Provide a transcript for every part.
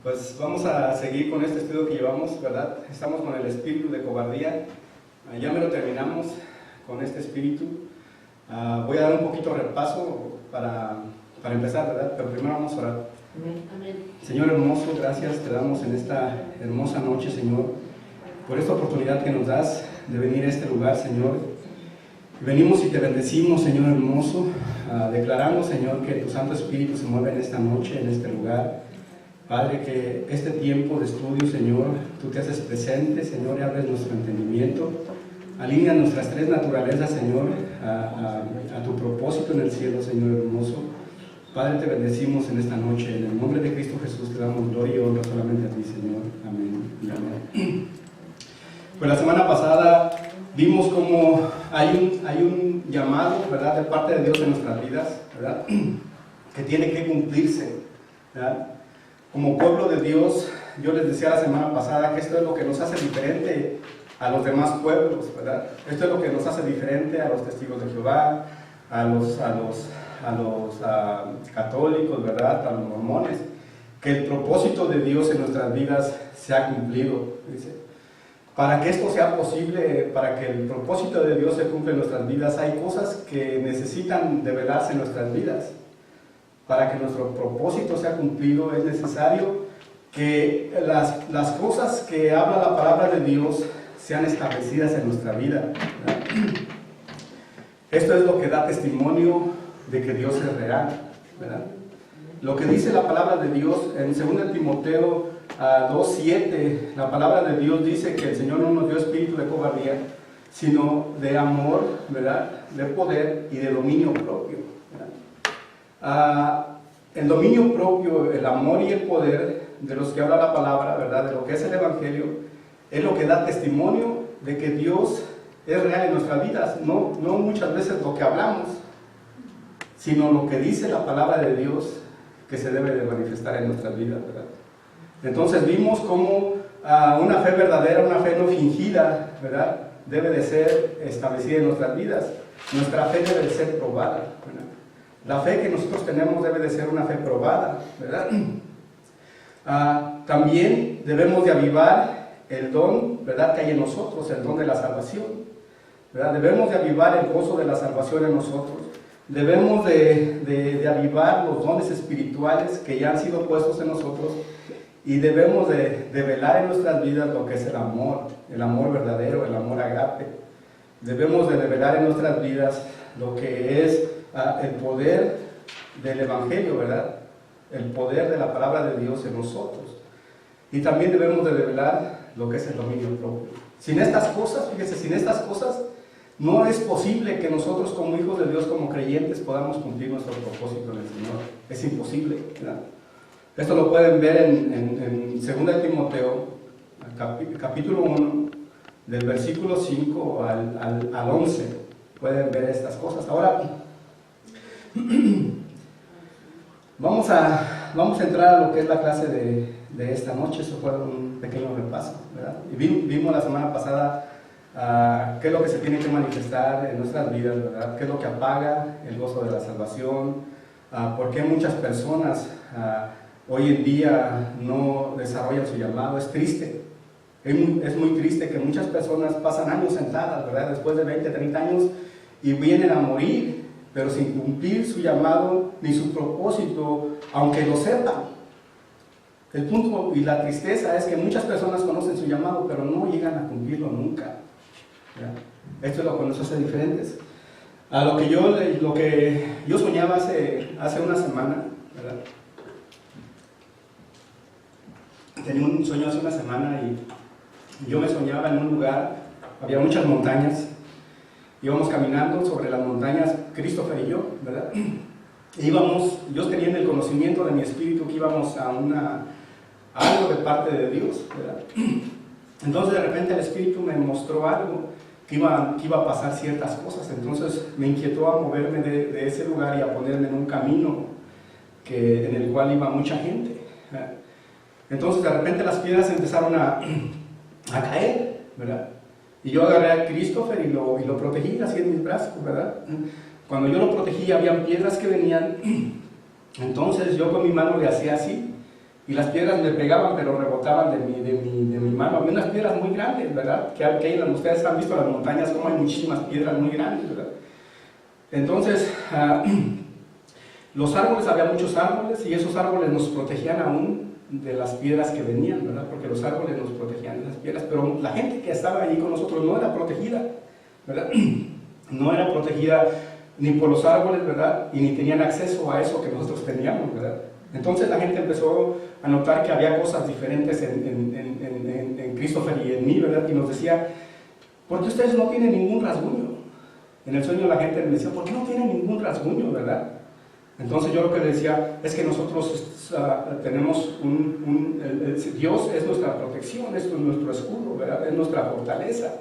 Pues vamos a seguir con este estudio que llevamos, ¿verdad? Estamos con el espíritu de cobardía. Ya me lo terminamos con este espíritu. Voy a dar un poquito de repaso para empezar, ¿verdad? Pero primero vamos a orar. Amén. Señor hermoso, gracias te damos en esta hermosa noche, Señor, por esta oportunidad que nos das de venir a este lugar, Señor. Venimos y te bendecimos, Señor hermoso, declarando, Señor, que tu Santo Espíritu se mueve en esta noche, en este lugar. Padre, que este tiempo de estudio, Señor, tú te haces presente, Señor, y abres nuestro entendimiento. Alinea nuestras tres naturalezas, Señor, a tu propósito en el cielo, Señor hermoso. Padre, te bendecimos en esta noche. En el nombre de Cristo Jesús te damos gloria y honra solamente a ti, Señor. Amén y amén. Pues la semana pasada vimos cómo hay un llamado, ¿verdad?, de parte de Dios en nuestras vidas, ¿verdad?, que tiene que cumplirse, ¿verdad? Como pueblo de Dios, yo les decía la semana pasada que esto es lo que nos hace diferente a los demás pueblos, ¿verdad? Esto es lo que nos hace diferente a los testigos de Jehová, a los católicos, ¿verdad?, a los mormones, que el propósito de Dios en nuestras vidas se ha cumplido, dice. Para que esto sea posible, para que el propósito de Dios se cumpla en nuestras vidas, hay cosas que necesitan develarse en nuestras vidas. Para que nuestro propósito sea cumplido es necesario que las cosas que habla la palabra de Dios sean establecidas en nuestra vida, ¿verdad? Esto es lo que da testimonio de que Dios es real, ¿verdad? Lo que dice la palabra de Dios en 2 Timoteo 2:7, la palabra de Dios dice que el Señor no nos dio espíritu de cobardía, sino de amor, ¿verdad?, de poder y de dominio propio, ¿verdad? El dominio propio, el amor y el poder de los que habla la palabra, ¿verdad?, de lo que es el Evangelio, es lo que da testimonio de que Dios es real en nuestras vidas. No muchas veces lo que hablamos, sino lo que dice la palabra de Dios que se debe de manifestar en nuestras vidas, ¿verdad? Entonces vimos cómo una fe verdadera, una fe no fingida, ¿verdad?, debe de ser establecida en nuestras vidas. Nuestra fe debe de ser probada, ¿verdad? La fe que nosotros tenemos debe de ser una fe probada, ¿verdad? También debemos de avivar el don, ¿verdad?, que hay en nosotros, el don de la salvación, ¿verdad? Debemos de avivar el gozo de la salvación en nosotros. Debemos de avivar los dones espirituales que ya han sido puestos en nosotros, y debemos de velar en nuestras vidas lo que es el amor verdadero, el amor agape. Debemos de velar en nuestras vidas lo que es el poder del Evangelio, ¿verdad?, el poder de la palabra de Dios en nosotros. Y también debemos de revelar lo que es el dominio propio. Sin estas cosas, fíjese, sin estas cosas no es posible que nosotros como hijos de Dios, como creyentes, podamos cumplir nuestro propósito en el Señor. Es imposible, ¿verdad? Esto lo pueden ver en 2 Timoteo, capítulo 1, del versículo 5 al 11. Pueden ver estas cosas. Ahora, vamos a entrar a lo que es la clase de esta noche. Eso fue un pequeño repaso, ¿verdad? Y vimos la semana pasada qué es lo que se tiene que manifestar en nuestras vidas, ¿verdad? Qué es lo que apaga el gozo de la salvación, por qué muchas personas hoy en día no desarrollan su llamado. Es triste. Es muy triste que muchas personas pasan años sentadas, ¿verdad?, después de 20, 30 años, y vienen a morir, pero sin cumplir su llamado ni su propósito, aunque lo sepan. El punto y la tristeza es que muchas personas conocen su llamado, pero no llegan a cumplirlo nunca, ¿verdad? Esto es lo que nos hace diferentes. Lo que yo soñaba hace una semana, ¿verdad? Tenía un sueño hace una semana y yo me soñaba en un lugar, había muchas montañas. Íbamos caminando sobre las montañas, Christopher y yo, ¿verdad? Yo tenía en el conocimiento de mi espíritu que íbamos a algo de parte de Dios, ¿verdad? Entonces de repente el espíritu me mostró algo, que iba a pasar ciertas cosas. Entonces me inquietó a moverme de ese lugar y a ponerme en un camino en el cual iba mucha gente, ¿verdad? Entonces de repente las piedras empezaron a caer, ¿verdad? Y yo agarré a Christopher y lo protegí así en mis brazos, ¿verdad? Cuando yo lo protegí habían piedras que venían, entonces yo con mi mano le hacía así y las piedras me pegaban, pero rebotaban de mi mano. Había unas piedras muy grandes, ¿verdad? Que ustedes han visto las montañas, como hay muchísimas piedras muy grandes, ¿verdad? Entonces, los árboles, había muchos árboles, y esos árboles nos protegían aún de las piedras que venían, ¿verdad? Porque los árboles nos protegían de las piedras, pero la gente que estaba allí con nosotros no era protegida, ¿verdad? No era protegida ni por los árboles, ¿verdad? Y ni tenían acceso a eso que nosotros teníamos, ¿verdad? Entonces la gente empezó a notar que había cosas diferentes en Christopher y en mí, ¿verdad? Y nos decía, ¿por qué ustedes no tienen ningún rasguño? En el sueño la gente me decía, ¿por qué no tienen ningún rasguño, verdad? Entonces yo lo que le decía es que nosotros tenemos Dios es nuestra protección, es nuestro escudo, ¿verdad? Es nuestra fortaleza.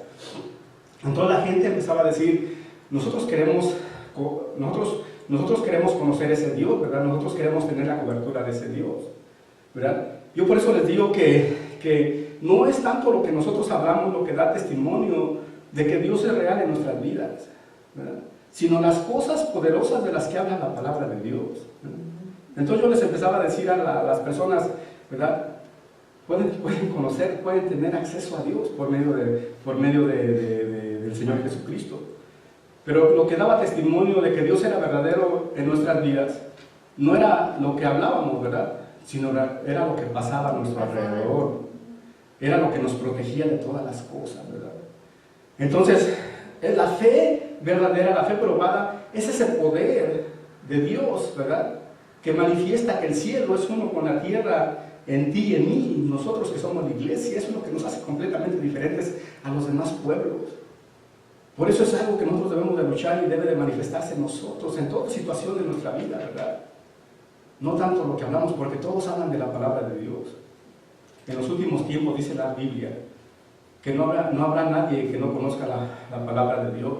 Entonces la gente empezaba a decir, nosotros queremos conocer ese Dios, ¿verdad? Nosotros queremos tener la cobertura de ese Dios, ¿verdad? Yo por eso les digo que no es tanto lo que nosotros hablamos lo que da testimonio de que Dios es real en nuestras vidas, ¿verdad? Sino las cosas poderosas de las que habla la palabra de Dios, ¿verdad? Entonces yo les empezaba a decir a las personas, ¿verdad? Pueden conocer, pueden tener acceso a Dios por medio del Señor Jesucristo. Pero lo que daba testimonio de que Dios era verdadero en nuestras vidas no era lo que hablábamos, ¿verdad? Sino era lo que pasaba a nuestro alrededor. Era lo que nos protegía de todas las cosas, ¿verdad? Entonces, la fe verdadera, la fe probada, es ese poder de Dios, ¿verdad? Que manifiesta que el cielo es uno con la tierra en ti y en mí. Nosotros que somos la iglesia, eso es lo que nos hace completamente diferentes a los demás pueblos. Por eso es algo que nosotros debemos de luchar y debe de manifestarse en nosotros, en toda situación de nuestra vida, ¿verdad? No tanto lo que hablamos, porque todos hablan de la palabra de Dios. En los últimos tiempos dice la Biblia que no habrá nadie que no conozca la palabra de Dios,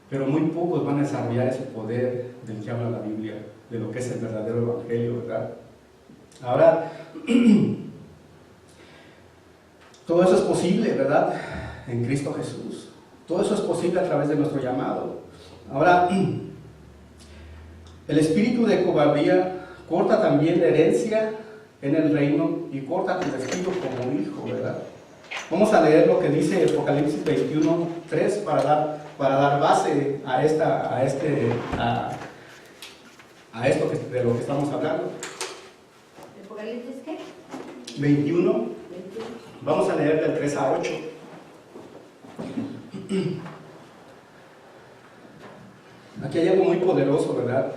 pero muy pocos van a desarrollar ese poder del que habla la Biblia, de lo que es el verdadero evangelio, ¿verdad? Ahora, todo eso es posible, ¿verdad? En Cristo Jesús. Todo eso es posible a través de nuestro llamado. Ahora, el espíritu de cobardía corta también la herencia en el reino y corta tu destino como hijo, ¿verdad? Vamos a leer lo que dice Apocalipsis 21:3 para dar base a esto de lo que estamos hablando. ¿Apocalipsis qué? 21. Vamos a leer del 3 a 8. Aquí hay algo muy poderoso, ¿verdad?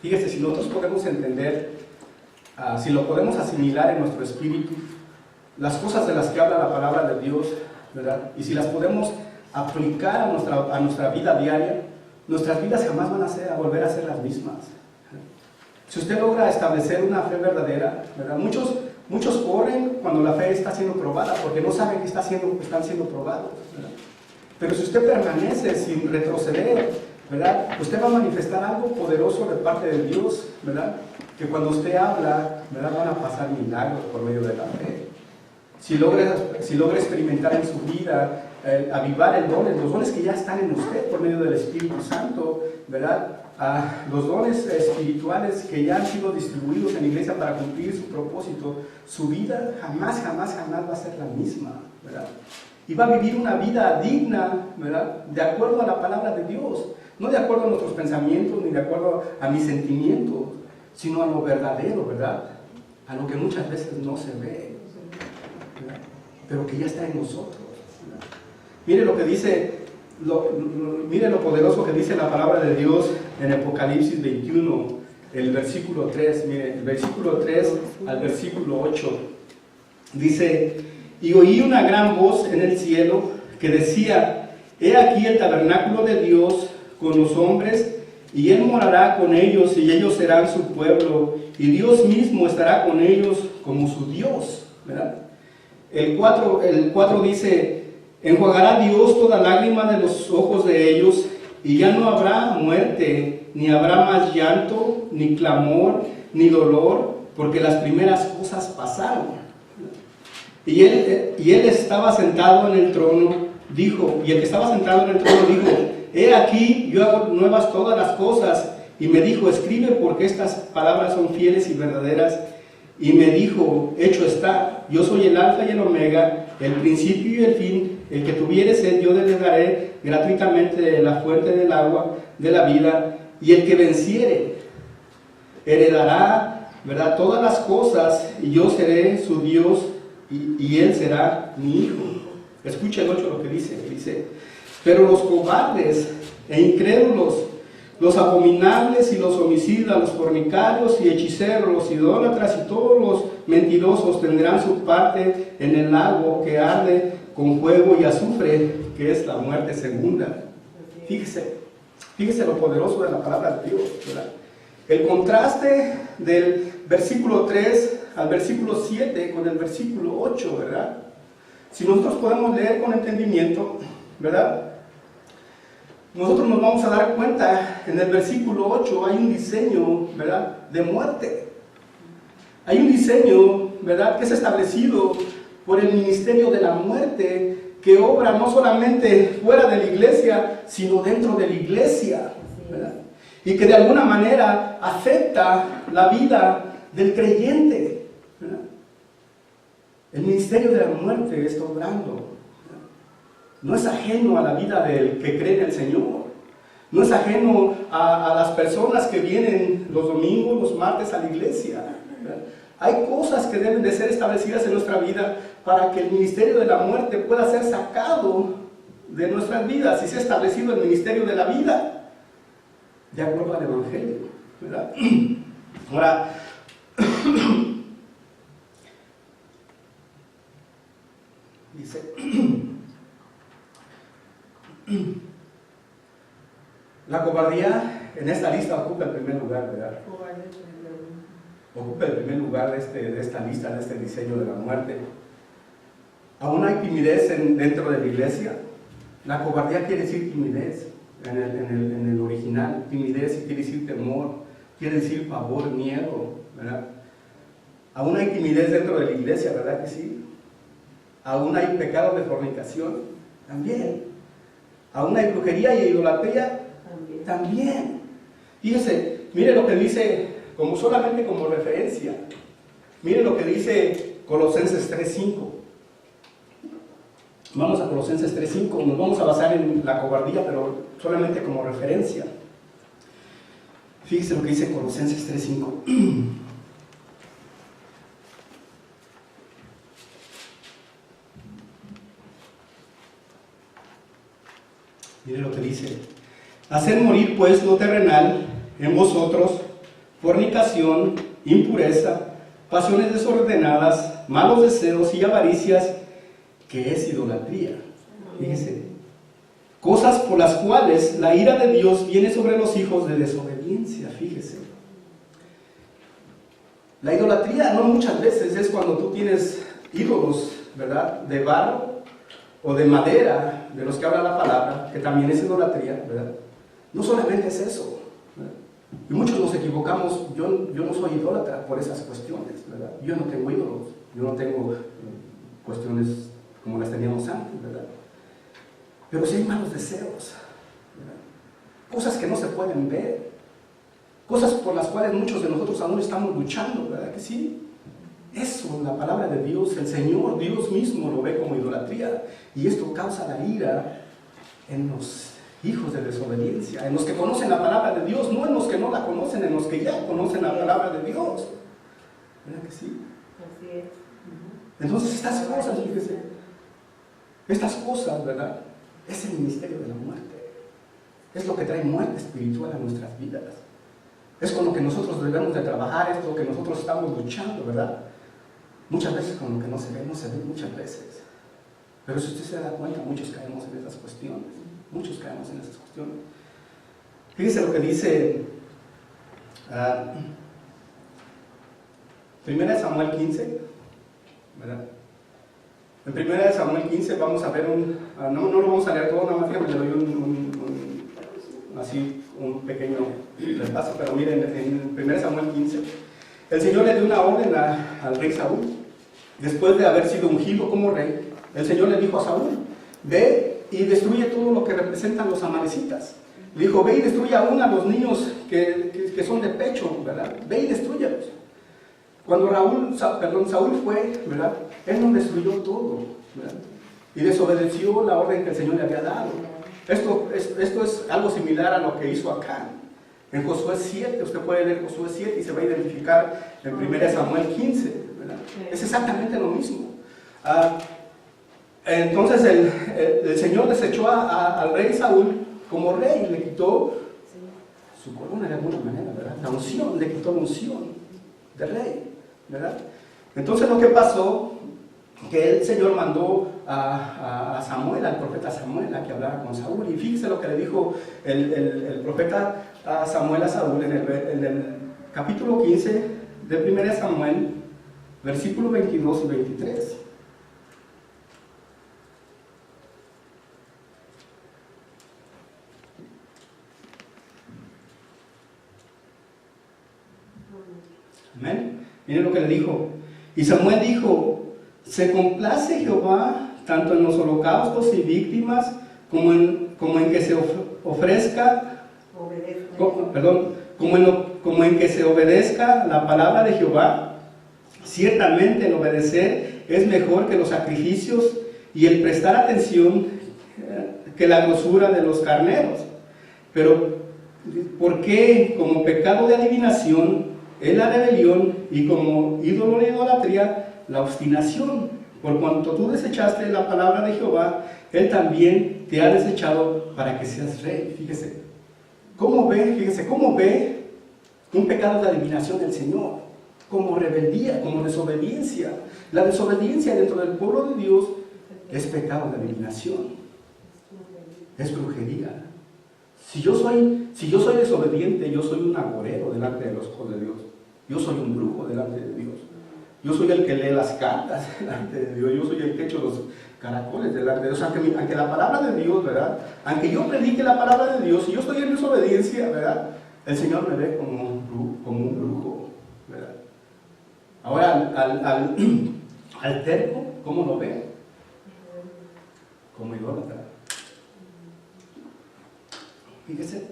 Fíjese, si nosotros podemos entender, si lo podemos asimilar en nuestro espíritu, las cosas de las que habla la palabra de Dios, ¿verdad? Y si las podemos aplicar a nuestra vida diaria, nuestras vidas jamás van a volver a ser las mismas. Si usted logra establecer una fe verdadera, ¿verdad? Muchos corren cuando la fe está siendo probada, porque no saben que están siendo probados, ¿verdad? Pero si usted permanece sin retroceder, ¿verdad? Usted va a manifestar algo poderoso de parte de Dios, ¿verdad? Que cuando usted habla, ¿verdad? Van a pasar milagros por medio de la fe. Si logra experimentar en su vida, avivar los dones que ya están en usted por medio del Espíritu Santo, ¿verdad? Los dones espirituales que ya han sido distribuidos en la iglesia para cumplir su propósito, su vida jamás va a ser la misma, ¿verdad? Y va a vivir una vida digna, ¿verdad? De acuerdo a la palabra de Dios, no de acuerdo a nuestros pensamientos ni de acuerdo a mis sentimientos, sino a lo verdadero, ¿verdad? A lo que muchas veces no se ve, ¿verdad? Pero que ya está en nosotros, ¿verdad? Mire lo que dice, mire lo poderoso que dice la palabra de Dios en Apocalipsis 21, el versículo 3, mire, el versículo 3 al versículo 8, dice: y oí una gran voz en el cielo que decía: he aquí el tabernáculo de Dios con los hombres, y Él morará con ellos, y ellos serán su pueblo, y Dios mismo estará con ellos como su Dios, ¿verdad? El 4 dice: enjuagará Dios toda lágrima de los ojos de ellos, y ya no habrá muerte, ni habrá más llanto, ni clamor, ni dolor, porque las primeras cosas pasaron. Y él estaba sentado en el trono, dijo, y el que estaba sentado en el trono dijo: he aquí, yo hago nuevas todas las cosas. Y me dijo: escribe, porque estas palabras son fieles y verdaderas. y me dijo, hecho está, yo soy el alfa y el omega, el principio y el fin, el que tuviere sed yo le daré gratuitamente de la fuente del agua de la vida, y el que venciere heredará, ¿verdad?, todas las cosas, y yo seré su Dios, y él será mi hijo. Escucha el 8 lo que dice, pero los cobardes e incrédulos, los abominables y los homicidas, los fornicarios y hechiceros, los idólatras y todos los mentirosos tendrán su parte en el lago que arde con fuego y azufre, que es la muerte segunda. Fíjese lo poderoso de la palabra de Dios, ¿verdad? El contraste del versículo 3 al versículo 7 con el versículo 8, ¿verdad? Si nosotros podemos leer con entendimiento, ¿verdad?, nosotros nos vamos a dar cuenta, en el versículo 8 hay un diseño, ¿verdad?, de muerte. Hay un diseño, ¿verdad?, que es establecido por el ministerio de la muerte, que obra no solamente fuera de la iglesia, sino dentro de la iglesia, ¿verdad?, y que de alguna manera afecta la vida del creyente, ¿verdad? El ministerio de la muerte está obrando. No es ajeno a la vida del que cree en el Señor. No es ajeno a las personas que vienen los domingos, los martes a la iglesia, ¿verdad? Hay cosas que deben de ser establecidas en nuestra vida para que el ministerio de la muerte pueda ser sacado de nuestras vidas y sea establecido el ministerio de la vida, de acuerdo al Evangelio, ¿verdad? Ahora, dice... La cobardía en esta lista ocupa el primer lugar, ¿verdad? Ocupa el primer lugar de esta lista, de este diseño de la muerte. Aún hay timidez dentro de la iglesia. La cobardía quiere decir timidez en el original. Timidez quiere decir temor, quiere decir pavor, miedo, ¿verdad? Aún hay timidez dentro de la iglesia, ¿verdad que sí? Aún hay pecado de fornicación, también. Aún hay brujería y idolatría, también. Fíjese, mire lo que dice, solamente como referencia. Mire lo que dice Colosenses 3:5. Vamos a Colosenses 3:5, nos vamos a basar en la cobardía, pero solamente como referencia. Fíjese lo que dice Colosenses 3:5. Mire lo que dice: hacer morir pues lo terrenal en vosotros, fornicación, impureza, pasiones desordenadas, malos deseos y avaricias, que es idolatría. Fíjese, cosas por las cuales la ira de Dios viene sobre los hijos de desobediencia. Fíjese, la idolatría no muchas veces es cuando tú tienes ídolos, ¿verdad?, de barro o de madera, de los que habla la palabra, que también es idolatría, ¿verdad? No solamente es eso, ¿verdad? Y muchos nos equivocamos. Yo no soy idólatra por esas cuestiones, ¿verdad? Yo no tengo ídolos, yo no tengo cuestiones como las teníamos antes, ¿verdad? Pero sí hay malos deseos, ¿verdad? Cosas que no se pueden ver, cosas por las cuales muchos de nosotros aún estamos luchando, ¿verdad que sí? Eso, la palabra de Dios, el Señor, Dios mismo lo ve como idolatría, y esto causa la ira en los hijos de desobediencia, en los que conocen la palabra de Dios, no en los que no la conocen, en los que ya conocen la palabra de Dios. ¿Verdad que sí? Así es. Entonces estas cosas, fíjese, estas cosas, ¿verdad?, es el ministerio de la muerte. Es lo que trae muerte espiritual a nuestras vidas. Es con lo que nosotros debemos de trabajar, es lo que nosotros estamos luchando, ¿verdad? Muchas veces con lo que no se ve muchas veces. Pero si usted se da cuenta, muchos caemos en esas cuestiones. Muchos caemos en esas cuestiones. Fíjese lo que dice 1 Samuel 15, ¿verdad? En 1 Samuel 15 vamos a ver no lo vamos a leer todo, nada más que le doy un pequeño repaso, pero miren, en 1 Samuel 15, el Señor le dio una orden al rey Saúl. Después de haber sido ungido como rey, el Señor le dijo a Saúl: ve y destruye todo lo que representan los amalecitas. Le dijo: ve y destruye aún a los niños que son de pecho, ¿verdad? Ve y destruyelos. Cuando Saúl fue, ¿verdad? Él no destruyó todo, ¿verdad? Y desobedeció la orden que el Señor le había dado. Esto es algo similar a lo que hizo Acán. En Josué 7, usted puede leer Josué 7 y se va a identificar en 1 Samuel 15, ¿verdad? Es exactamente lo mismo. Entonces el Señor desechó al rey Saúl como rey y le quitó su corona de alguna manera, ¿verdad? La unción, le quitó la unción de rey, ¿verdad? Entonces lo que pasó, que el Señor mandó a Samuel, al profeta Samuel, a que hablara con Saúl. Y fíjese lo que le dijo el profeta Samuel a Saúl en el capítulo 15 de 1 Samuel, versículos 22 y 23. Amén. Miren lo que le dijo. Y Samuel dijo: se complace Jehová tanto en los holocaustos y víctimas como en que se ofrezca, como en que se obedezca la palabra de Jehová. Ciertamente el obedecer es mejor que los sacrificios, y el prestar atención que la grosura de los carneros. Pero ¿por qué como pecado de adivinación es la rebelión, y como ídolo de idolatría la obstinación? Por cuanto tú desechaste la palabra de Jehová, Él también te ha desechado para que seas rey. Fíjese, ¿cómo ve un pecado de adivinación del Señor? Como rebeldía, como desobediencia. La desobediencia dentro del pueblo de Dios es pecado de adivinación, es brujería. Si yo soy desobediente, yo soy un agorero delante de los ojos de Dios. Yo soy un brujo delante de Dios. Yo soy el que lee las cartas delante de Dios. Yo soy el que echo los caracoles delante de Dios. Aunque la palabra de Dios, ¿verdad? Aunque yo predique la palabra de Dios y yo estoy en desobediencia, ¿verdad? El Señor me ve como un brujo, ¿verdad? Ahora, al terco, ¿cómo lo ve? Como idólatra. Fíjese.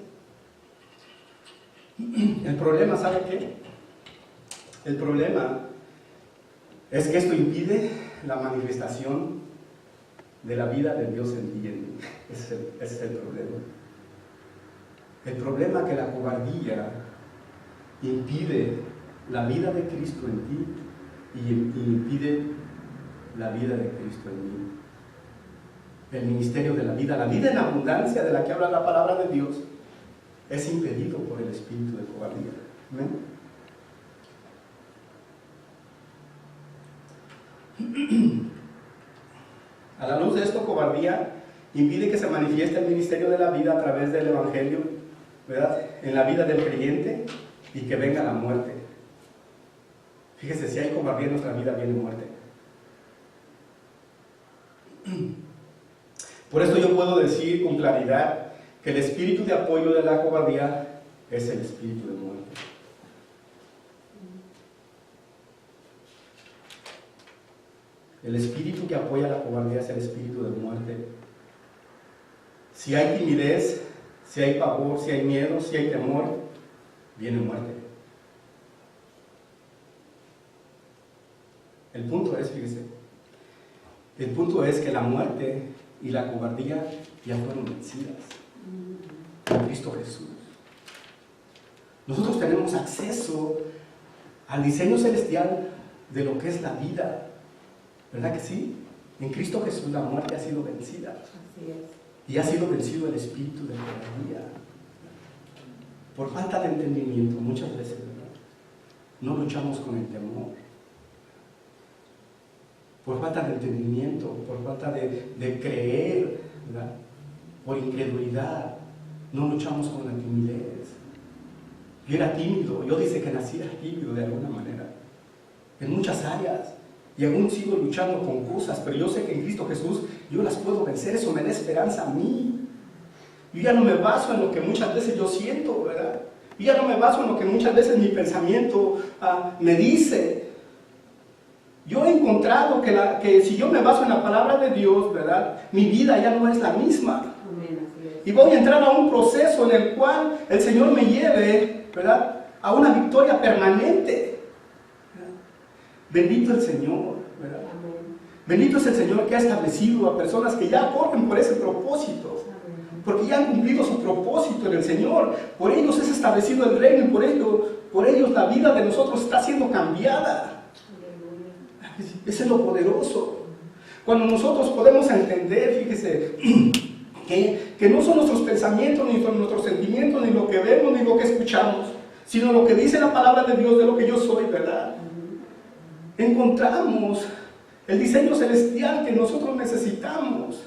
El problema, ¿sabe qué? El problema es que esto impide la manifestación de la vida de Dios en ti y en mí. Ese es el problema. El problema es que la cobardía impide la vida de Cristo en ti y impide la vida de Cristo en mí. El ministerio de la vida en abundancia de la que habla la palabra de Dios, es impedido por el espíritu de cobardía. ¿Amén? A la luz de esto, cobardía impide que se manifieste el ministerio de la vida a través del Evangelio, ¿verdad? En la vida del creyente, y que venga la muerte. Fíjese, si hay cobardía en nuestra vida, viene muerte. Por esto yo puedo decir con claridad que el espíritu de apoyo de la cobardía es el espíritu de muerte. El espíritu que apoya la cobardía es el espíritu de muerte. Si hay timidez, si hay pavor, si hay miedo, si hay temor, viene muerte. El punto es, fíjese, el punto es que la muerte y la cobardía ya fueron vencidas en Cristo Jesús. Nosotros tenemos acceso al diseño celestial de lo que es la vida. ¿Verdad que sí? En Cristo Jesús la muerte ha sido vencida. Así es. Y ha sido vencido el espíritu de cobardía. Por falta de entendimiento, muchas veces, ¿verdad? No luchamos con el temor. Por falta de entendimiento, por falta de creer, ¿verdad? Por incredulidad, no luchamos con la timidez. Yo era tímido, yo dice que nací tímido de alguna manera, en muchas áreas. Y aún sigo luchando con cosas, pero yo sé que en Cristo Jesús yo las puedo vencer. Eso me da esperanza a mí. Yo ya no me baso en lo que muchas veces yo siento, ¿verdad? Yo ya no me baso en lo que muchas veces mi pensamiento me dice. Yo he encontrado que si yo me baso en la palabra de Dios, ¿verdad? Mi vida ya no es la misma. Y voy a entrar a un proceso en el cual el Señor me lleve, ¿verdad? A una victoria permanente. Bendito el Señor, ¿verdad? Bendito es el Señor que ha establecido a personas que ya corren por ese propósito, porque ya han cumplido su propósito en el Señor. Por ellos es establecido el reino y por ellos la vida de nosotros está siendo cambiada. Ese es lo poderoso. Cuando nosotros podemos entender, fíjese, que no son nuestros pensamientos, ni son nuestros sentimientos, ni lo que vemos, ni lo que escuchamos, sino lo que dice la palabra de Dios de lo que yo soy, ¿verdad? Encontramos el diseño celestial que nosotros necesitamos.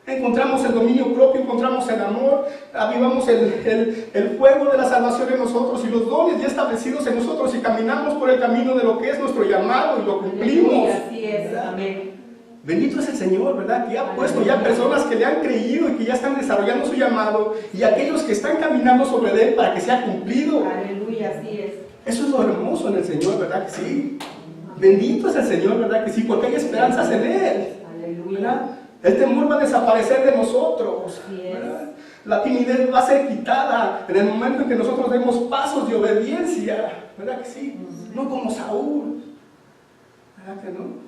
Encontramos el dominio propio, encontramos el amor, avivamos el fuego de la salvación en nosotros y los dones ya establecidos en nosotros y caminamos por el camino de lo que es nuestro llamado y lo cumplimos. Así es, amén. Bendito es el Señor, ¿verdad? Que ha puesto ya personas que le han creído y que ya están desarrollando su llamado y aquellos que están caminando sobre él para que sea cumplido. Aleluya, así es. Eso es lo hermoso en el Señor, ¿verdad que sí? Bendito es el Señor, ¿verdad que sí? Porque hay esperanzas en él. Aleluya. ¿Verdad? El temor va a desaparecer de nosotros, ¿verdad? La timidez va a ser quitada en el momento en que nosotros demos pasos de obediencia, ¿verdad que sí? No como Saúl, ¿verdad que no?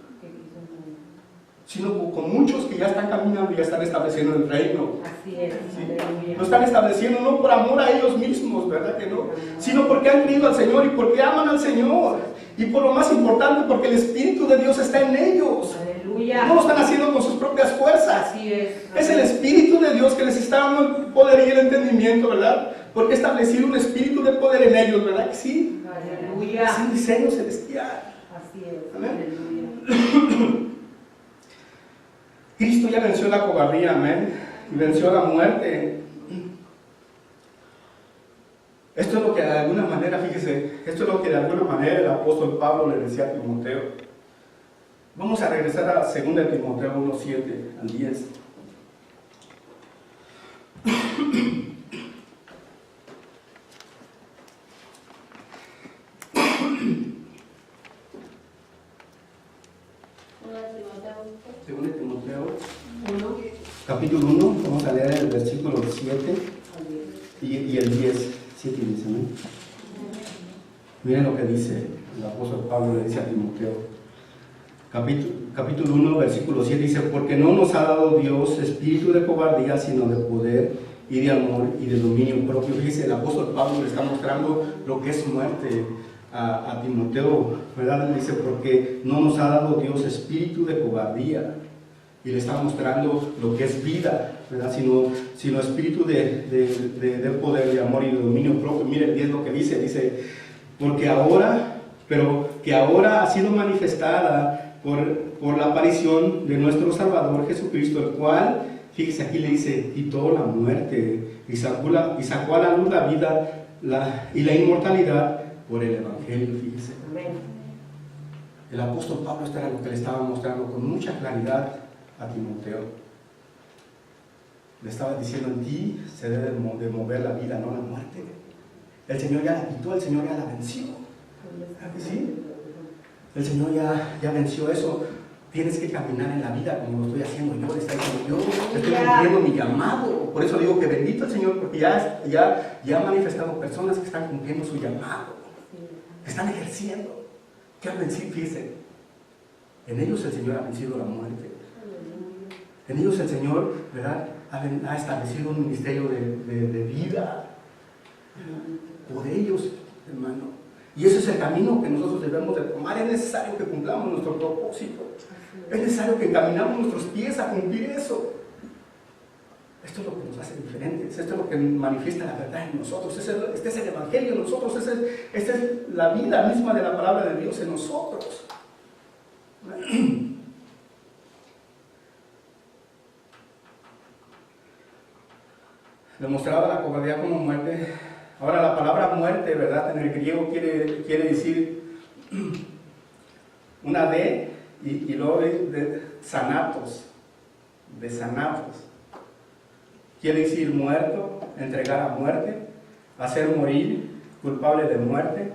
Sino con muchos que ya están caminando y ya están estableciendo el reino. Así es, ¿Sí? Lo están estableciendo no por amor a ellos mismos, ¿verdad que no? Sino porque han creído al Señor y porque aman al Señor. Y por lo más importante, porque el Espíritu de Dios está en ellos. Aleluya. No lo están haciendo con sus propias fuerzas. Así es. Es el Espíritu de Dios que les está dando el poder y el entendimiento, ¿verdad? Porque ha establecido un espíritu de poder en ellos, ¿verdad que sí? Aleluya. Es un diseño celestial. Así es. Amén. Aleluya. Cristo ya venció la cobardía, amén, y venció la muerte. Esto es lo que de alguna manera, fíjese, esto es lo que de alguna manera el apóstol Pablo le decía a Timoteo. Vamos a regresar a 2 Timoteo 1:7 al 10. Según Timoteo, capítulo 1, vamos a leer el versículo 7 y el 10, 7 y 10, amén. Miren lo que dice el apóstol Pablo, le dice a Timoteo. Capítulo 1, versículo 7 dice: porque no nos ha dado Dios espíritu de cobardía, sino de poder y de amor y de dominio propio. Fíjese, el apóstol Pablo le está mostrando lo que es muerte a Timoteo, ¿verdad? Le dice: porque no nos ha dado Dios espíritu de cobardía, y le está mostrando lo que es vida, ¿verdad? Sino espíritu de poder, de amor y de dominio propio. Mire bien lo que dice, porque ahora ha sido manifestada por la aparición de nuestro Salvador Jesucristo, el cual, fíjese, aquí le dice, quitó la muerte y sacó a la luz la vida y la inmortalidad por el Evangelio, fíjese. Amén. El apóstol Pablo, esto era lo que le estaba mostrando con mucha claridad a Timoteo. Le estaba diciendo: en ti se debe de mover la vida, no la muerte. El Señor ya la quitó, el Señor ya la venció. ¿Sí? El Señor ya venció eso. Tienes que caminar en la vida como lo estoy haciendo yo. Le está diciendo: yo estoy cumpliendo mi llamado. Por eso digo que bendito el Señor, porque ya ha manifestado personas que están cumpliendo su llamado, que están ejerciendo, que han vencido. Fíjense, en ellos el Señor ha vencido la muerte. En ellos el Señor, ¿verdad?, ha establecido un ministerio de vida por ellos, hermano. Y ese es el camino que nosotros debemos de tomar. Es necesario que cumplamos nuestro propósito. Es necesario que encaminamos nuestros pies a cumplir eso. Esto es lo que nos hace diferentes. Esto es lo que manifiesta la verdad en nosotros. Este es el Evangelio en nosotros. Esta es la vida misma de la palabra de Dios en nosotros. Demostraba la cobardía como muerte. Ahora, la palabra muerte, ¿verdad?, en el griego quiere decir una D y luego de sanatos, de sanatos. Quiere decir muerto, entregar a muerte, hacer morir, culpable de muerte,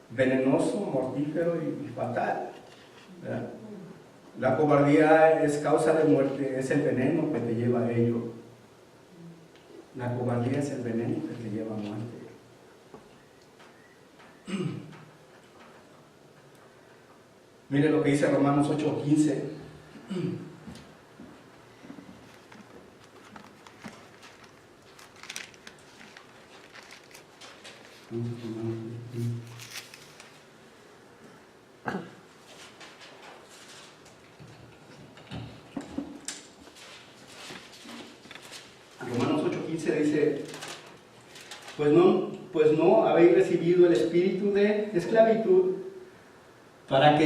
venenoso, mortífero y fatal, ¿verdad? La cobardía es causa de muerte, es el veneno que te lleva a ello. La cobardía es el veneno que te lleva a muerte. Mire lo que dice Romanos 8:15. Romanos 8:15 dice, pues no habéis recibido el espíritu de esclavitud para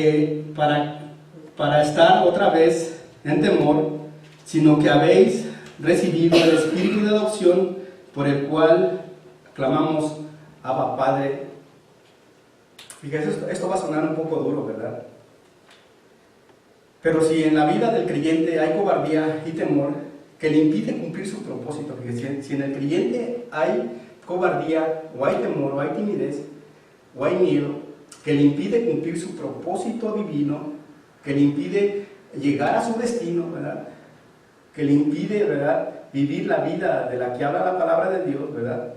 estar otra vez en temor, sino que habéis recibido el espíritu de adopción por el cual clamamos Abba Padre. Fíjense, esto va a sonar un poco duro, ¿verdad? Pero si en la vida del creyente hay cobardía y temor que le impide cumplir su propósito, fíjense, si en el creyente hay cobardía, o hay temor, o hay timidez, o hay miedo, que le impide cumplir su propósito divino, que le impide llegar a su destino, ¿verdad? Que le impide, ¿verdad?, vivir la vida de la que habla la palabra de Dios, ¿verdad?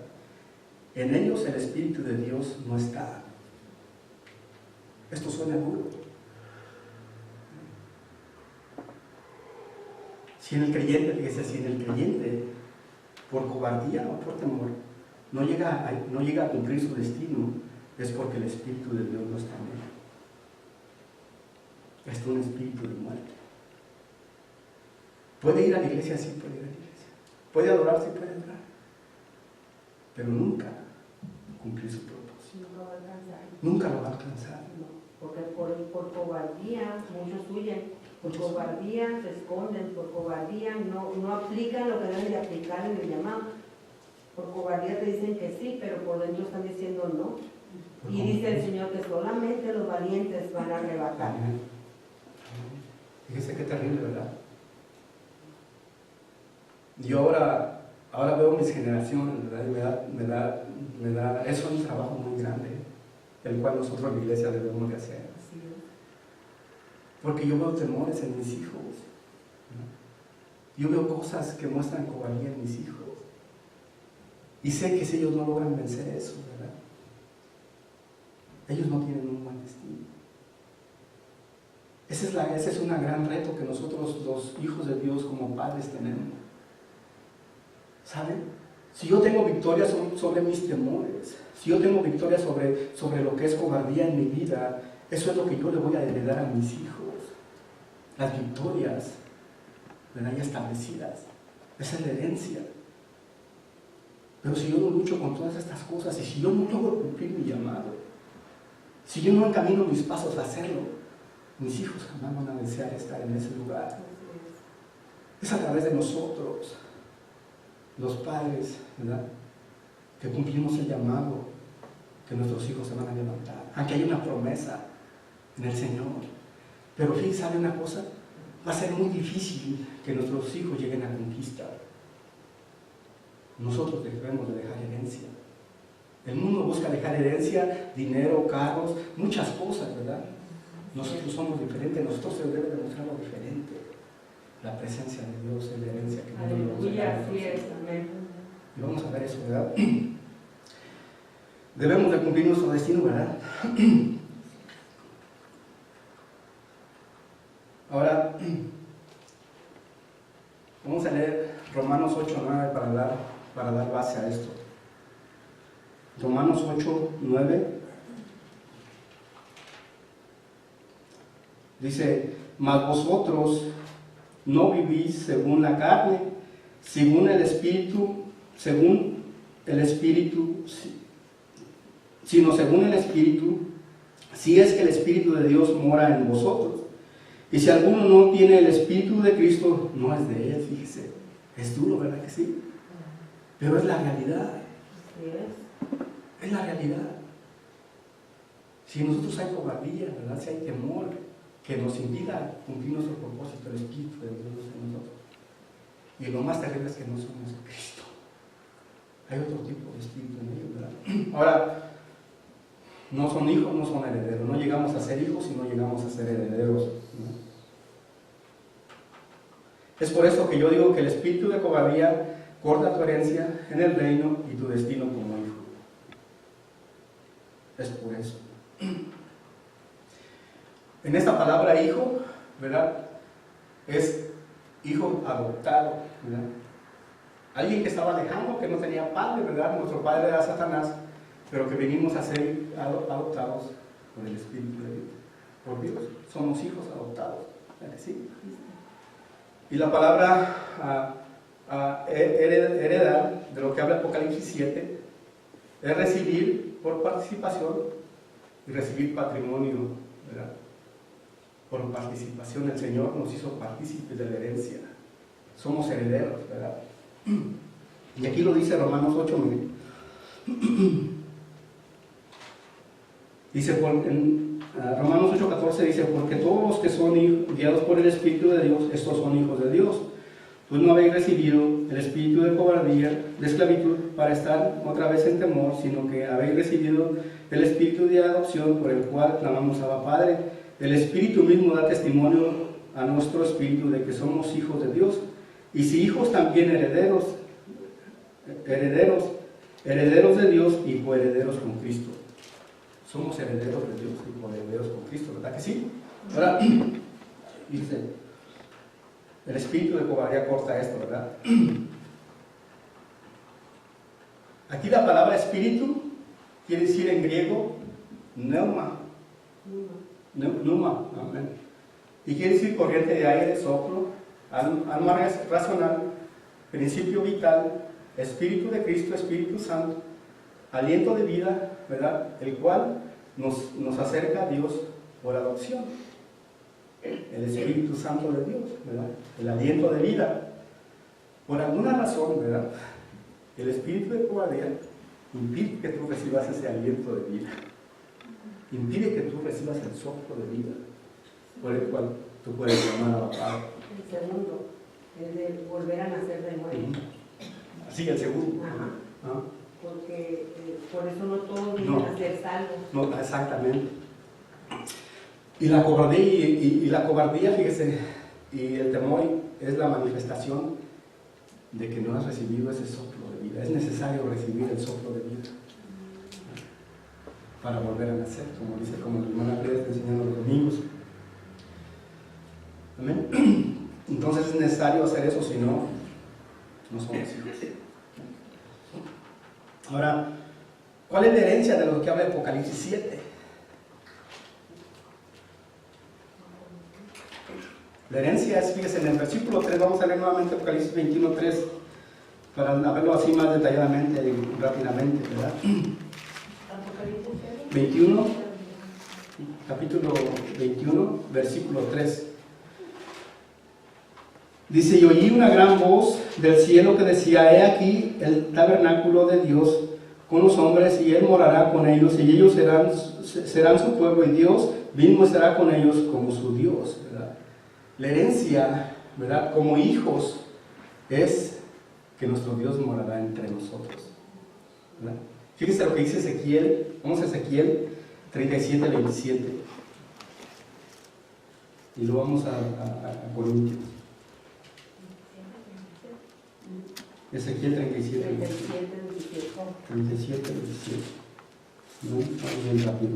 En ellos el Espíritu de Dios no está. Esto suena duro. Si en el creyente, fíjese, si en el creyente, por cobardía o por temor, no llega a cumplir su destino, es porque el Espíritu de Dios no está en él. Es un espíritu de muerte. Puede ir a la iglesia, sí puede ir a la iglesia. Puede adorar, sí puede adorar. Pero nunca cumplir su propósito. Nunca va a alcanzar. Nunca lo va a alcanzar. No, porque por cobardía muchos huyen. Por cobardía se esconden, por cobardía no aplican lo que deben de aplicar en el llamado. Por cobardía te dicen que sí, pero por dentro están diciendo no. Y dice el Señor que solamente los valientes van a arrebatar. Fíjese qué terrible, ¿verdad? Yo ahora veo mis generaciones, ¿verdad? Y me da, eso es un trabajo muy grande, el cual nosotros en la iglesia debemos de hacer. Así es. Porque yo veo temores en mis hijos, ¿no? Yo veo cosas que muestran cobardía en mis hijos. Y sé que si ellos no logran vencer eso, ¿verdad?, ellos no tienen un buen destino. Ese es un gran reto que nosotros, los hijos de Dios, como padres tenemos. ¿Saben? Si yo tengo victoria sobre mis temores, si yo tengo victoria sobre lo que es cobardía en mi vida, eso es lo que yo le voy a heredar a mis hijos. Las victorias, ¿verdad?, ya establecidas. Esa es la herencia. Pero si yo no lucho con todas estas cosas, y si yo no logro cumplir mi llamado, si yo no encamino mis pasos a hacerlo, mis hijos jamás van a desear estar en ese lugar. Es a través de nosotros, los padres, ¿verdad?, que cumplimos el llamado, que nuestros hijos se van a levantar. Aunque hay una promesa en el Señor. Pero fíjense, ¿sabe una cosa? Va a ser muy difícil que nuestros hijos lleguen a conquistar. Nosotros debemos de dejar herencia. El mundo busca dejar herencia, dinero, carros, muchas cosas, ¿verdad? Nosotros somos diferentes, nosotros se debe demostrar lo diferente. La presencia de Dios es la herencia que nosotros debemos de Aleluya, dejar. así es, amén. Y vamos a ver eso, ¿verdad? Debemos de cumplir nuestro destino, ¿verdad? Ahora, vamos a leer Romanos 8:9 para dar base a esto. Romanos 8:9 dice: mas vosotros no vivís según la carne, según el Espíritu, sino según el Espíritu, si es que el Espíritu de Dios mora en vosotros. Y si alguno no tiene el Espíritu de Cristo, no es de él, fíjese. Es duro, ¿verdad que sí? Pero es la realidad. Así es. Es la realidad. Si en nosotros hay cobardía, ¿verdad?, si hay temor que nos impida cumplir nuestro propósito, el Espíritu de Dios en nosotros. Y lo más terrible es que no somos Cristo. Hay otro tipo de espíritu en ellos, ¿verdad? Ahora, no son hijos, no son herederos. No llegamos a ser hijos y no llegamos a ser herederos, ¿no? Es por eso que yo digo que el espíritu de cobardía corta tu herencia en el reino y tu destino como hijo. Es por eso. En esta palabra hijo, ¿verdad? Es hijo adoptado, ¿verdad? Alguien que estaba lejano, que no tenía padre, ¿verdad? Nuestro padre era Satanás, pero que venimos a ser adoptados por el Espíritu de Dios, por Dios. Somos hijos adoptados, ¿verdad que sí? Y la palabra heredar, de lo que habla Apocalipsis 7, es recibir por participación y recibir patrimonio, ¿verdad? Por participación el Señor nos hizo partícipes de la herencia. Somos herederos, ¿verdad? Y aquí lo dice Romanos 8, dice en Romanos 8:14 dice, porque todos los que son guiados por el Espíritu de Dios, estos son hijos de Dios. Pues no habéis recibido el espíritu de cobardía, de esclavitud, para estar otra vez en temor, sino que habéis recibido el espíritu de adopción, por el cual clamamos Abba Padre. El Espíritu mismo da testimonio a nuestro espíritu de que somos hijos de Dios. Y si hijos, también herederos de Dios y coherederos con Cristo. Somos herederos de Dios y coherederos con Cristo, ¿verdad que sí? Ahora, dice, el espíritu de cobardía corta esto, ¿verdad? Aquí la palabra espíritu quiere decir en griego pneuma. Pneuma, amén. Y quiere decir corriente de aire, soplo, alma racional, principio vital, Espíritu de Cristo, Espíritu Santo, aliento de vida, ¿verdad? El cual nos acerca a Dios por adopción. El Espíritu Santo de Dios, ¿verdad? El aliento de vida. Por alguna razón, ¿verdad? El espíritu de cobardía impide que tú recibas ese aliento de vida. Impide que tú recibas el soplo de vida, por el cual tú puedes llamar a Padre. El segundo, el de volver a nacer de nuevo. Sí, el segundo. Ajá. ¿Ah? Porque por eso no todos vienen a ser salvos. No, exactamente. Y la cobardía, fíjese, y el temor es la manifestación de que no has recibido ese soplo de vida. Es necesario recibir el soplo de vida para volver a nacer, como dice, como la hermana Pérez está enseñando los domingos. Amén. Entonces es necesario hacer eso, si no, no somos hijos. Ahora, ¿cuál es la herencia de lo que habla Apocalipsis 7? La herencia es, fíjense, en el versículo 3, vamos a leer nuevamente Apocalipsis 21:3, para verlo así más detalladamente y rápidamente, ¿verdad? 21, capítulo 21, versículo 3. Dice, y oí una gran voz del cielo que decía, he aquí el tabernáculo de Dios con los hombres, y Él morará con ellos, y ellos serán su pueblo, y Dios mismo estará con ellos como su Dios, ¿verdad? La herencia, ¿verdad? Como hijos, es que nuestro Dios morará entre nosotros, ¿verdad? Fíjense lo que dice Ezequiel, vamos a Ezequiel 37:27, y lo vamos a Corintios. Ezequiel 37:27. ¿No? Vamos bien rápido.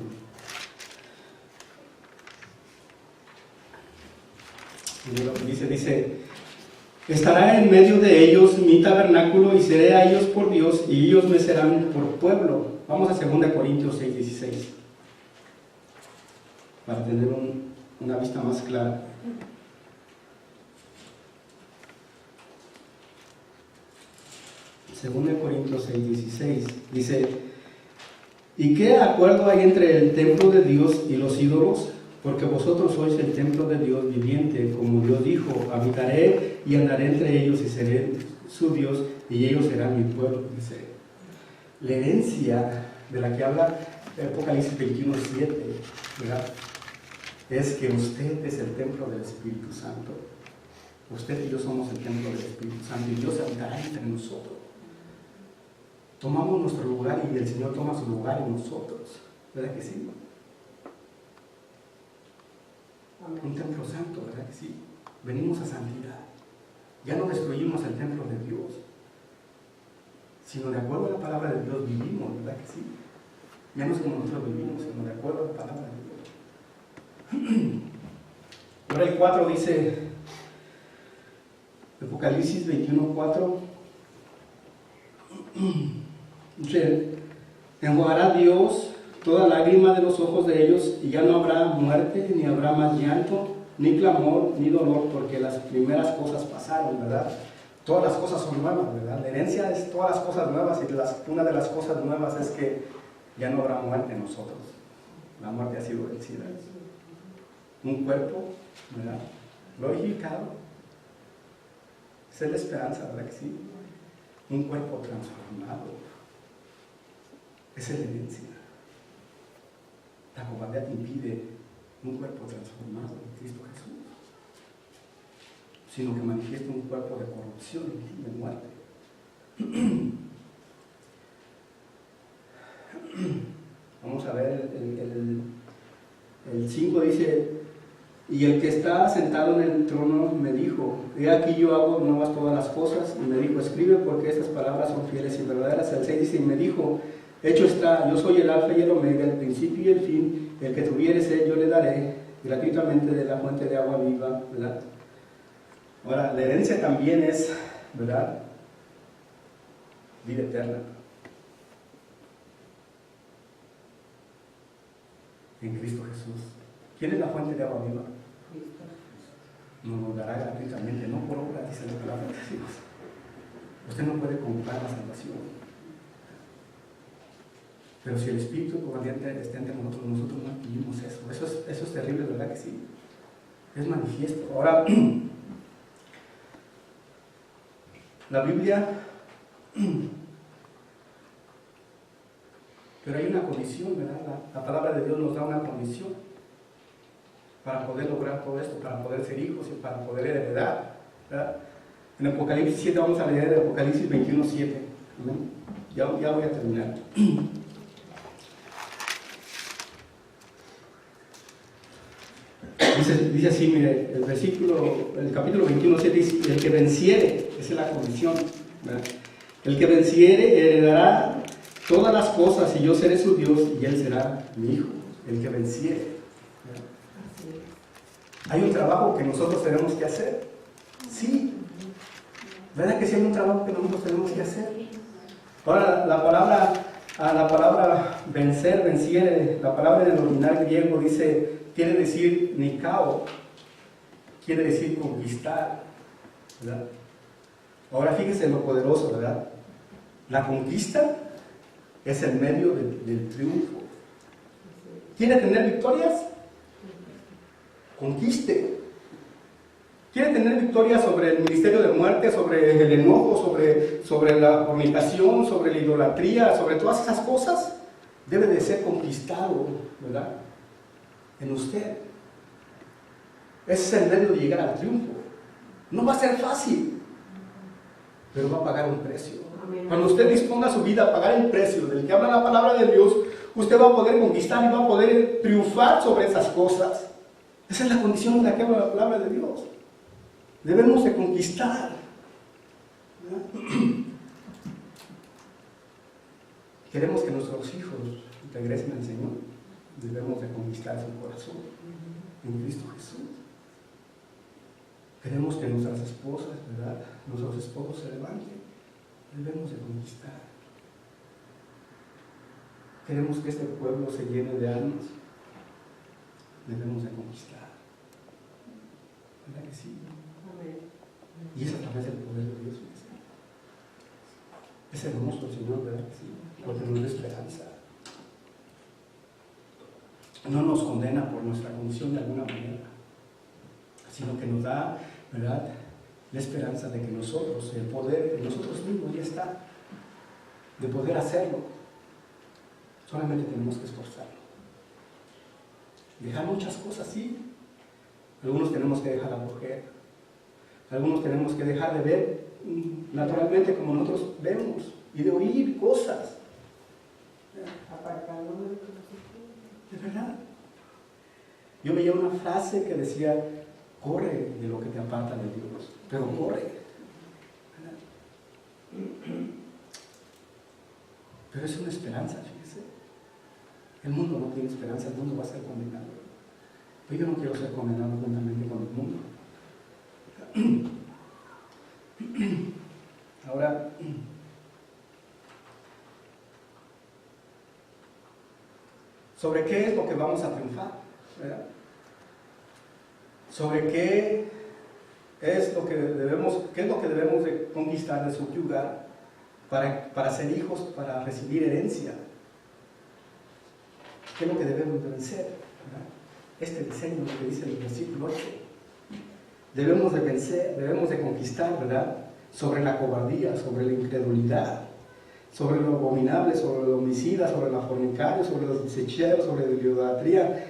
Mira lo que dice, estará en medio de ellos mi tabernáculo y seré a ellos por Dios y ellos me serán por pueblo. Vamos a 2 Corintios 6:16 para tener una vista más clara. Segunda de Corintios 6:16 dice, ¿y qué acuerdo hay entre el templo de Dios y los ídolos? Porque vosotros sois el templo de Dios viviente, como Dios dijo, habitaré y andaré entre ellos y seré su Dios y ellos serán mi pueblo. Dice, la herencia de la que habla Apocalipsis 21:7, ¿verdad? Es que usted es el templo del Espíritu Santo. Usted y yo somos el templo del Espíritu Santo y Dios habitará entre nosotros. Tomamos nuestro lugar y el Señor toma su lugar en nosotros. ¿Verdad que sí? Un templo santo, ¿verdad que sí? Venimos a santidad. Ya no destruimos el templo de Dios, sino de acuerdo a la palabra de Dios vivimos, ¿verdad que sí? Ya no es como nosotros vivimos, sino de acuerdo a la palabra de Ahora el 4 dice, Apocalipsis 21:4, dice, enjugará Dios toda lágrima de los ojos de ellos, y ya no habrá muerte, ni habrá más llanto, ni clamor, ni dolor, porque las primeras cosas pasaron, ¿verdad? Todas las cosas son nuevas, ¿verdad? La herencia es todas las cosas nuevas, y una de las cosas nuevas es que ya no habrá muerte en nosotros. La muerte ha sido vencida. Un cuerpo, ¿verdad? Glorificado. Esa es la esperanza, ¿verdad que sí? Un cuerpo transformado. Esa es la herencia. La cobardía te impide un cuerpo transformado en Cristo Jesús, sino que manifiesta un cuerpo de corrupción y de muerte. Vamos a ver el 5 dice, y el que está sentado en el trono me dijo, he aquí yo hago nuevas todas las cosas, y me dijo, escribe porque estas palabras son fieles y verdaderas. El 6 dice, y me dijo, hecho está, yo soy el alfa y el omega, el principio y el fin, el que tuviere sed yo le daré gratuitamente de la fuente de agua viva, ¿verdad? Ahora, la herencia también es, ¿verdad? Vida eterna. En Cristo Jesús. ¿Quién es la fuente de agua viva? Nos dará gratuitamente, no por obra, dice la palabra de Dios. Usted no puede comprar la salvación. Pero si el Espíritu guardián está entre nosotros, nosotros no adquirimos eso. Eso es terrible, ¿verdad que sí? Es manifiesto. Ahora, la Biblia, pero hay una condición, ¿verdad? La palabra de Dios nos da una condición para poder lograr todo esto, para poder ser hijos y para poder heredar, ¿verdad? En Apocalipsis 7 vamos a leer Apocalipsis 21:7. Ya voy a terminar. Dice así, mire, el capítulo 21:7 dice, el que venciere, esa es la condición, ¿verdad? El que venciere heredará todas las cosas, y yo seré su Dios, y él será mi hijo. El que venciere, ¿verdad? Hay un trabajo que nosotros tenemos que hacer, sí, ¿verdad que sí hay un trabajo que nosotros tenemos que hacer? Ahora, la palabra vencer, venciere, la palabra en el original griego quiere decir nikao, quiere decir conquistar, ¿verdad? Ahora fíjese lo poderoso, ¿verdad? La conquista es el medio del triunfo. ¿Quiere tener victorias? Conquiste. ¿Quiere tener victorias sobre el ministerio de muerte, sobre el enojo, sobre la fornicación, sobre la idolatría, sobre todas esas cosas? Debe de ser conquistado, ¿verdad? En usted. Ese es el medio de llegar al triunfo. No va a ser fácil, pero va a pagar un precio. Cuando usted disponga su vida a pagar el precio del que habla la palabra de Dios, usted va a poder conquistar y va a poder triunfar sobre esas cosas. Esa es la condición de la que habla la palabra de Dios. Debemos de conquistar. Queremos que nuestros hijos regresen al Señor. Debemos de conquistar su corazón en Cristo Jesús. Queremos que nuestras esposas, ¿verdad? Nuestros esposos se levanten. Debemos de conquistar. Queremos que este pueblo se llene de almas. Debemos de conquistar. ¿Verdad que sí? Y es a través del poder de Dios. Es hermoso el Señor, ¿verdad que sí? Porque nos da esperanza. No nos condena por nuestra condición de alguna manera, sino que nos da, ¿verdad?, la esperanza de que nosotros, el poder en nosotros mismos ya está, de poder hacerlo. Solamente tenemos que esforzarlo. Dejar muchas cosas, sí. Algunos tenemos que dejar la flojera. Algunos tenemos que dejar de ver naturalmente como nosotros vemos y de oír cosas. ¿De verdad? Yo veía una frase que decía, corre de lo que te aparta de Dios, pero corre. ¿Verdad? Pero es una esperanza, fíjese. El mundo no tiene esperanza, el mundo va a ser condenado. Pero yo no quiero ser condenado juntamente con el mundo. Ahora, ¿sobre qué es lo que vamos a triunfar? ¿Verdad? ¿Sobre qué es lo que debemos de conquistar, de subyugar para ser hijos, para recibir herencia? ¿Qué es lo que debemos de vencer? ¿Verdad? Este diseño, lo que dice el versículo 8. Debemos de vencer, debemos de conquistar, ¿verdad? Sobre la cobardía, sobre la incredulidad, sobre lo abominable, sobre lo homicida, sobre los fornicarios, sobre los desecheros, sobre la idolatría,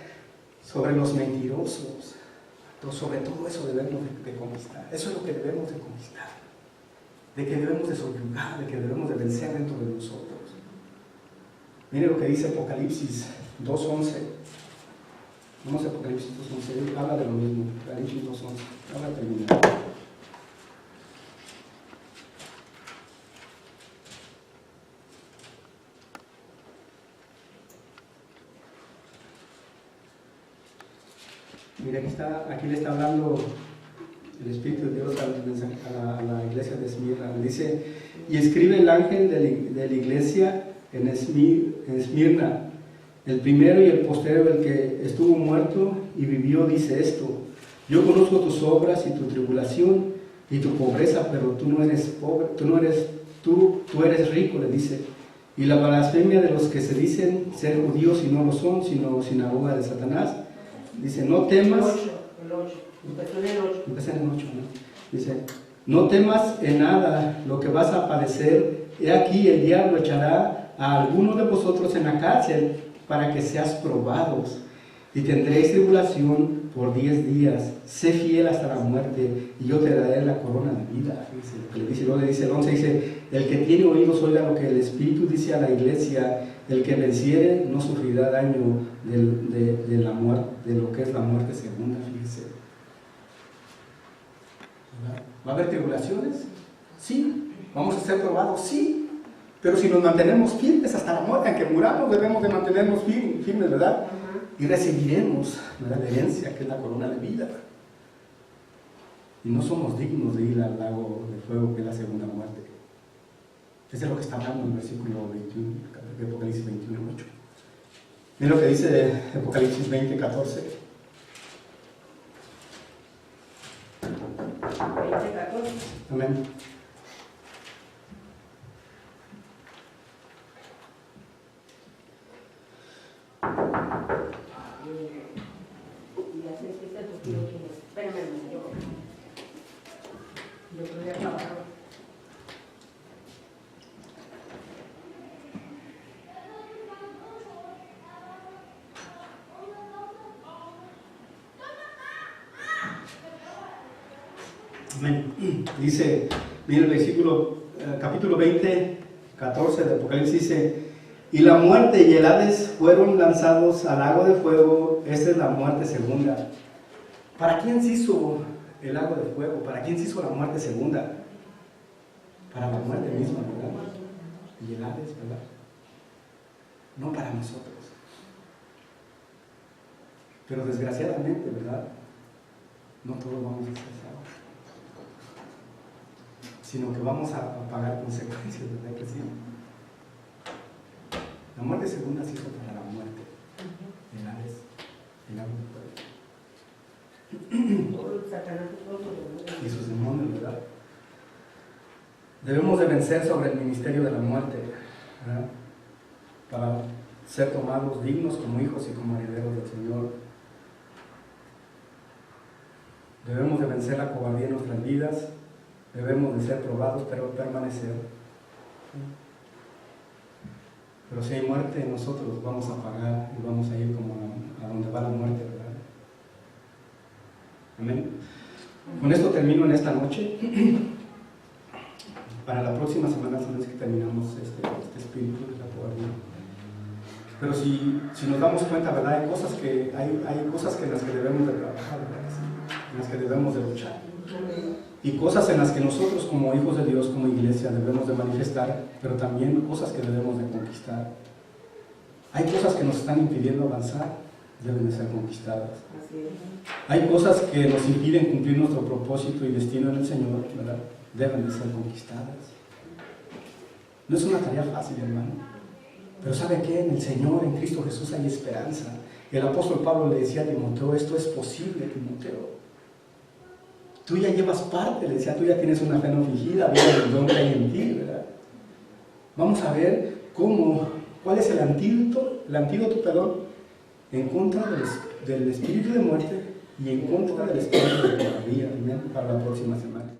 sobre los mentirosos. Entonces, sobre todo eso debemos de conquistar. Eso es lo que debemos de conquistar. De que debemos de subyugar, de que debemos de vencer dentro de nosotros. Mire lo que dice Apocalipsis 2:11. Vamos a Apocalipsis 2:11, habla de lo mismo. Apocalipsis 2:11, habla de terminar. Mira, aquí le está hablando el Espíritu de Dios a la iglesia de Esmirna. Dice, y escribe el ángel de la iglesia en Esmirna, el primero y el postrero, el que estuvo muerto y vivió, dice esto: yo conozco tus obras y tu tribulación y tu pobreza, pero tú no eres pobre, tú eres rico, le dice, y la blasfemia de los que se dicen ser judíos y no lo son, sino sinagoga de Satanás. Dice, no temas. El 8. Empecé en el 8, ¿no? Dice, no temas en nada lo que vas a padecer. He aquí el diablo echará a alguno de vosotros en la cárcel para que seas probados. Y tendréis tribulación por 10 días. Sé fiel hasta la muerte y yo te daré la corona de vida. Dice, lo que le dice, luego le dice el 11, dice, el que tiene oídos oiga lo que el Espíritu dice a la iglesia. El que venciere no sufrirá daño de la muerte, de lo que es la muerte segunda. Fíjese. ¿Va a haber tribulaciones? Sí. ¿Vamos a ser probados? Sí. Pero si nos mantenemos firmes hasta la muerte, aunque muramos, debemos de mantenernos firmes, ¿verdad? Y recibiremos la herencia, que es la corona de vida. Y no somos dignos de ir al lago de fuego, que es la segunda muerte. Eso es lo que está hablando en el versículo 21 de Apocalipsis 21:8. Mira lo que dice Apocalipsis 20:14. 20:14. Amén. Y así empieza el futuro. Espérame, yo creo que ya acabaron. Amén. Dice, mira el versículo, capítulo 20:14 de Apocalipsis, dice, y la muerte y el Hades fueron lanzados al lago de fuego. Esta es la muerte segunda. ¿Para quién se hizo el lago de fuego? ¿Para quién se hizo la muerte segunda? Para la muerte misma, ¿verdad? Y el Hades, ¿verdad? No para nosotros. Pero desgraciadamente, ¿verdad? No todos vamos a ser salvos, sino que vamos a pagar consecuencias, ¿verdad que sí? La muerte segunda se hizo para la muerte. El Hades, el lago de fuego. Y sus demonios, ¿verdad? Debemos de vencer sobre el ministerio de la muerte, ¿verdad? Para ser tomados dignos como hijos y como herederos del Señor. Debemos de vencer la cobardía en nuestras vidas. Debemos de ser probados, pero permanecer. Pero si hay muerte en nosotros, vamos a pagar y vamos a ir como a donde va la muerte, ¿verdad? Amén. Con esto termino en esta noche. Para la próxima semana sabemos que terminamos este espíritu de la cobardía. Pero si nos damos cuenta, ¿verdad? Hay cosas en las que debemos de trabajar, ¿verdad? En las que debemos de luchar. Y cosas en las que nosotros como hijos de Dios, como iglesia, debemos de manifestar, pero también cosas que debemos de conquistar. Hay cosas que nos están impidiendo avanzar, deben de ser conquistadas. Así es. Hay cosas que nos impiden cumplir nuestro propósito y destino en el Señor, ¿verdad? Deben de ser conquistadas. No es una tarea fácil, hermano. Pero ¿sabe qué? En el Señor, en Cristo Jesús hay esperanza. El apóstol Pablo le decía a Timoteo, esto es posible, Timoteo. Tú ya llevas parte, le decía, tú ya tienes una fe no fingida, bien el don que hay en ti, ¿verdad? Vamos a ver cuál es el antídoto, en contra del espíritu de muerte y en contra del espíritu de cobardía, para la próxima semana.